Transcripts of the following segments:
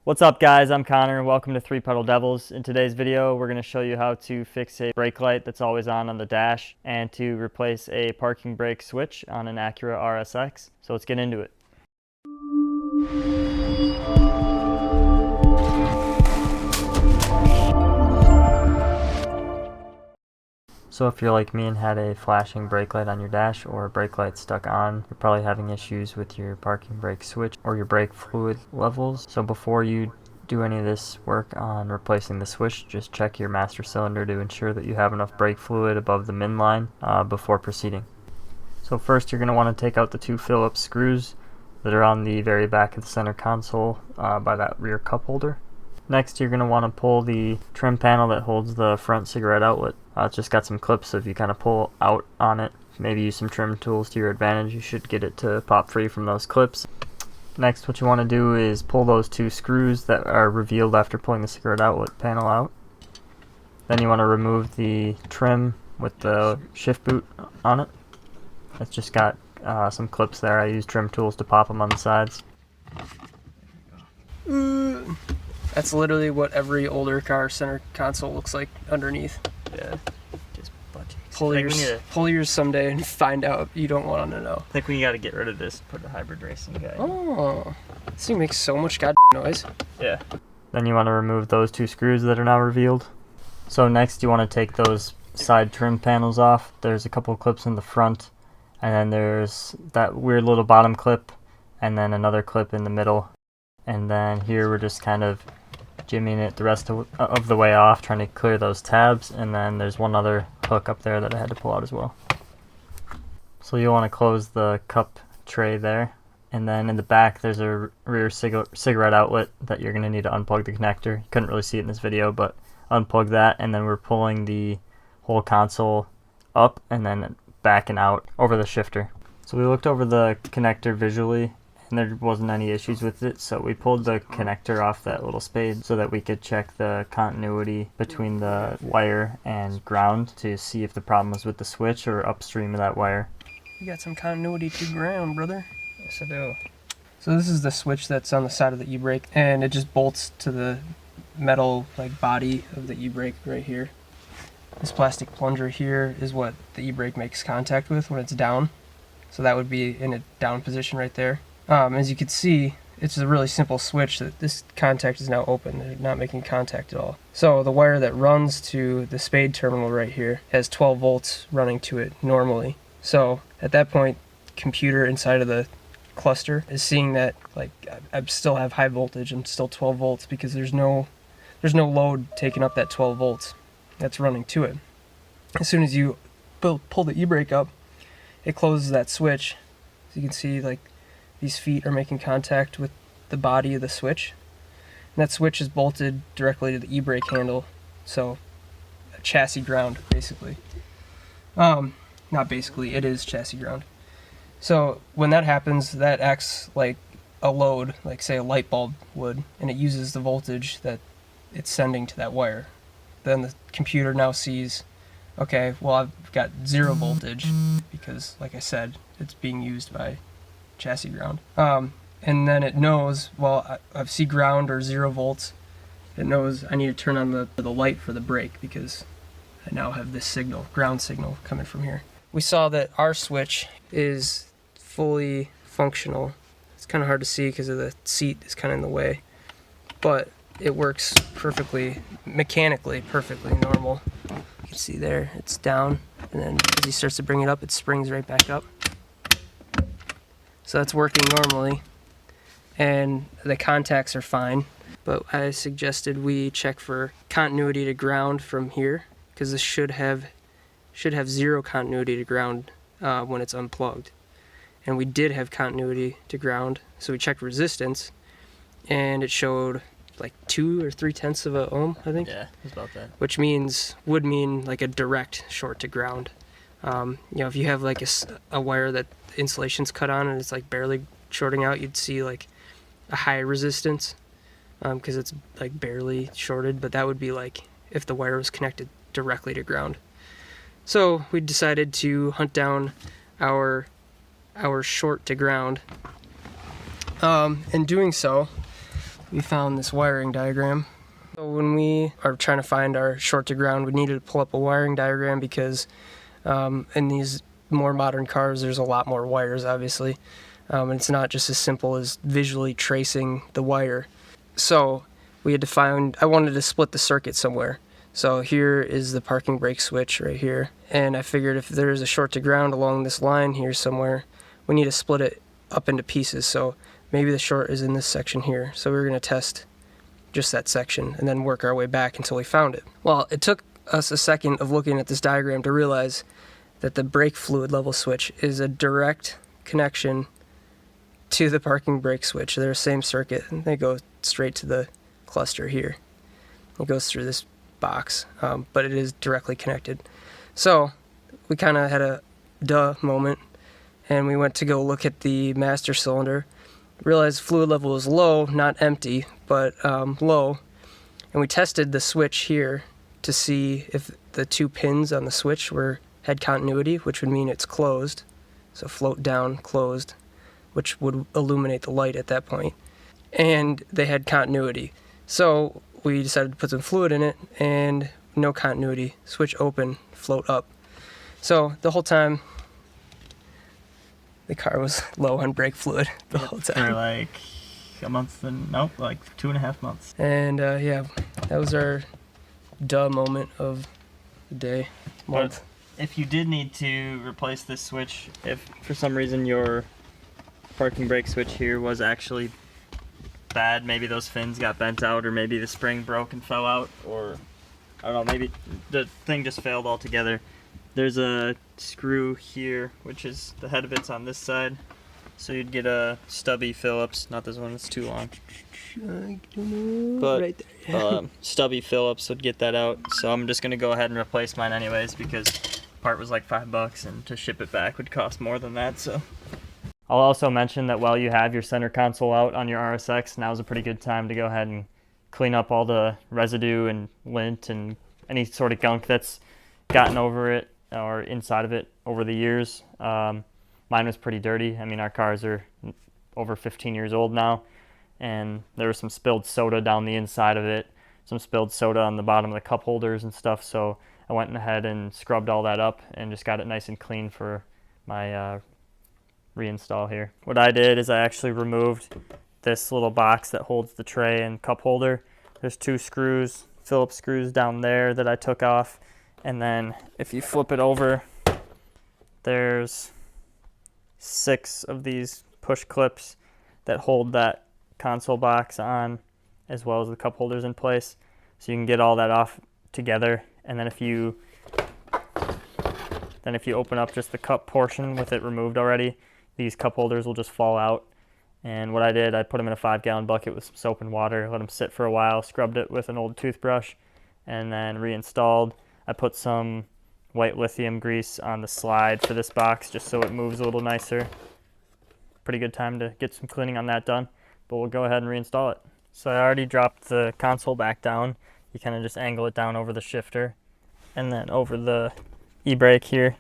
What's up guys, I'm Connor and welcome to 3 Pedal Devils. In today's video we're going to show you how to fix a brake light that's always on the dash and to replace a parking brake switch on an Acura RSX. So let's get into it. So if you're like me and had a flashing brake light on your dash or a brake light stuck on, you're probably having issues with your parking brake switch or your brake fluid levels. So before you do any of this work on replacing the switch, just check your master cylinder to ensure that you have enough brake fluid above the min line before proceeding. So first you're going to want to take out the 2 Phillips screws that are on the very back of the center console by that rear cup holder. Next you're going to want to pull the trim panel that holds the front cigarette outlet. It's just got some clips, so if you kind of pull out on it, maybe use some trim tools to your advantage, you should get it to pop free from those clips. Next what you want to do is pull those 2 screws that are revealed after pulling the cigarette outlet panel out. Then you want to remove the trim with the shift boot on it. It's just got some clips there. I use trim tools to pop them on the sides. That's literally what every older car center console looks like underneath. Yeah, just butt cheeks. Pull yours someday and find out. You don't want to know. I think we got to get rid of this, put a hybrid racing guy. Oh, this thing makes so much noise. Yeah. Then you want to remove those 2 screws that are now revealed. So next you want to take those side trim panels off. There's a couple of clips in the front, and then there's that weird little bottom clip, and then another clip in the middle. And then here we're just kind of jimmying it the rest of the way off, trying to clear those tabs, and then there's one other hook up there that I had to pull out as well. So you'll want to close the cup tray there, and then in the back there's a rear cigarette outlet that you're going to need to unplug the connector. You couldn't really see it in this video, but unplug that, and then we're pulling the whole console up and then back and out over the shifter. So we looked over the connector visually, and there wasn't any issues with it, so we pulled the connector off that little spade so that we could check the continuity between the wire and ground to see if the problem was with the switch or upstream of that wire. You got some continuity to ground, brother. Yes, I do. So this is the switch that's on the side of the Ebrake, and it just bolts to the metal body of the Ebrake right here. This plastic plunger here is what the Ebrake makes contact with when it's down. So that would be in a down position right there. As you can see, it's a really simple switch that this contact is now open. They're not making contact at all. So the wire that runs to the spade terminal right here has 12 volts running to it normally. So at that point, computer inside of the cluster is seeing that I still have high voltage and still 12 volts because there's no load taking up that 12 volts that's running to it. As soon as you pull the Ebrake up, it closes that switch. So you can see these feet are making contact with the body of the switch. And that switch is bolted directly to the Ebrake handle. So a chassis ground, basically. Not basically, it is chassis ground. So when that happens, that acts like a load, like say a light bulb would, and it uses the voltage that it's sending to that wire. Then the computer now sees, okay, well I've got 0 voltage because, like I said, it's being used by chassis ground. And then it knows, well, I see ground or 0 volts. It knows I need to turn on the light for the brake because I now have this signal, ground signal, coming from here. We saw that our switch is fully functional. It's kind of hard to see because of the seat is kind of in the way, but it works perfectly, mechanically perfectly normal. You can see there, it's down, and then as he starts to bring it up, it springs right back up. So that's working normally, and the contacts are fine, but I suggested we check for continuity to ground from here, because this should have 0 continuity to ground when it's unplugged. And we did have continuity to ground, so we checked resistance, and it showed 2 or 3/10 of an ohm, I think. Yeah, it's about that. Which would mean a direct short to ground. If you have a wire that the insulation's cut on and it's barely shorting out, you'd see a high resistance because it's barely shorted, but that would be if the wire was connected directly to ground. So we decided to hunt down our short to ground. In doing so, we found this wiring diagram. So when we are trying to find our short to ground, we needed to pull up a wiring diagram because in these more modern cars, there's a lot more wires, obviously. And it's not just as simple as visually tracing the wire. So we had to find, I wanted to split the circuit somewhere. So here is the parking brake switch right here. And I figured if there's a short to ground along this line here somewhere, we need to split it up into pieces. So maybe the short is in this section here. So we were going to test just that section and then work our way back until we found it. Well, it took us a second of looking at this diagram to realize that the brake fluid level switch is a direct connection to the parking brake switch. They're the same circuit, and they go straight to the cluster here. It goes through this box, but it is directly connected. So we kind of had a duh moment, and we went to go look at the master cylinder, realized fluid level was low, not empty, but low, and we tested the switch here to see if the two pins on the switch had continuity, which would mean it's closed, so float down, closed, which would illuminate the light at that point, and they had continuity. So we decided to put some fluid in it, and no continuity, switch open, float up. So the whole time, the car was low on brake fluid the whole time. For like a month and, nope, like 2.5 months. And yeah, that was our duh moment of the day, month. But if you did need to replace this switch, if for some reason your parking brake switch here was actually bad, maybe those fins got bent out, or maybe the spring broke and fell out, or I don't know, maybe the thing just failed altogether. There's a screw here, which is the head of it's on this side, so you'd get a stubby Phillips, not this one, it's too long, but right there. stubby Phillips would get that out. So I'm just gonna go ahead and replace mine anyways, because the part was like $5 and to ship it back would cost more than that. So I'll also mention that while you have your center console out on your RSX, now's a pretty good time to go ahead and clean up all the residue and lint and any sort of gunk that's gotten over it or inside of it over the years. Mine was pretty dirty. I mean, our cars are over 15 years old now, and there was some spilled soda down the inside of it, some spilled soda on the bottom of the cup holders and stuff. So I went ahead and scrubbed all that up and just got it nice and clean for my reinstall here. What I did is I actually removed this little box that holds the tray and cup holder. There's 2 screws, Phillips screws down there that I took off, and then if you flip it over, there's 6 of these push clips that hold that console box on, as well as the cup holders in place, so you can get all that off together. And then if you open up just the cup portion with it removed already, these cup holders will just fall out. And what I did, I put them in a 5-gallon bucket with some soap and water, let them sit for a while, scrubbed it with an old toothbrush, and then reinstalled. I put some white lithium grease on the slide for this box just so it moves a little nicer. Pretty good time to get some cleaning on that done, but we'll go ahead and reinstall it. So I already dropped the console back down. You kind of just angle it down over the shifter and then over the e-brake here,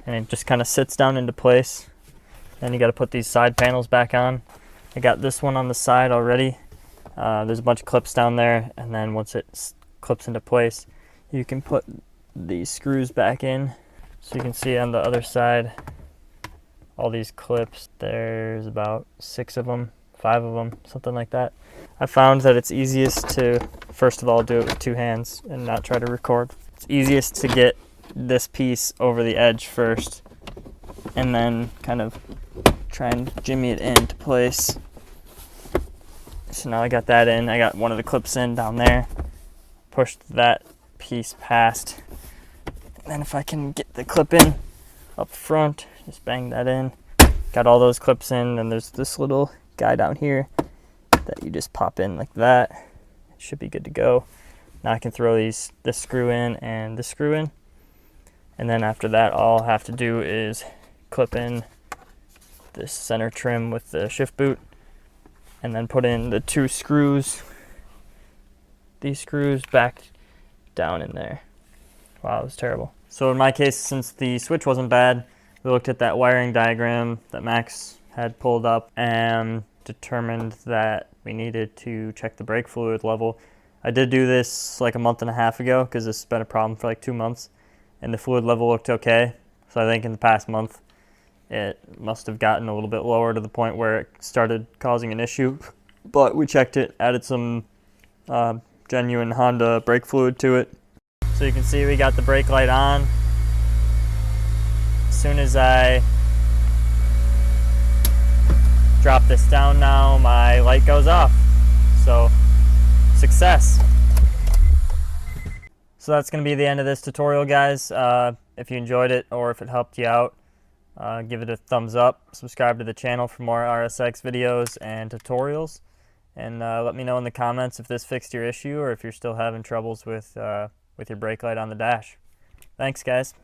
and it just kind of sits down into place. Then you got to put these side panels back on. I got this one on the side already. There's a bunch of clips down there, and then once it clips into place, you can put these screws back in. So you can see on the other side, all these clips, there's about 6 of them, 5 of them, something like that. I found that it's easiest to, first of all, do it with 2 hands and not try to record. It's easiest to get this piece over the edge first, and then kind of try and jimmy it into place. So now I got that in. I got one of the clips in down there. Pushed that piece past. And then if I can get the clip in up front, just bang that in. Got all those clips in, and there's this little guy down here that you just pop in like that. It should be good to go. Now I can throw this screw in and this screw in. And then after that, all I'll have to do is clip in this center trim with the shift boot, and then put in the 2 screws, these screws back down in there. Wow, it was terrible. So in my case, since the switch wasn't bad, we looked at that wiring diagram that Max had pulled up and determined that we needed to check the brake fluid level. I did do this like a month and a half ago because this has been a problem for like 2 months, and the fluid level looked okay. So I think in the past month it must have gotten a little bit lower to the point where it started causing an issue. But we checked it, added some genuine Honda brake fluid to it. So you can see we got the brake light on. As soon as I drop this down now, my light goes off. So, success. So that's going to be the end of this tutorial, guys. If you enjoyed it or if it helped you out, give it a thumbs up. Subscribe to the channel for more RSX videos and tutorials. And let me know in the comments if this fixed your issue or if you're still having troubles with your brake light on the dash. Thanks, guys.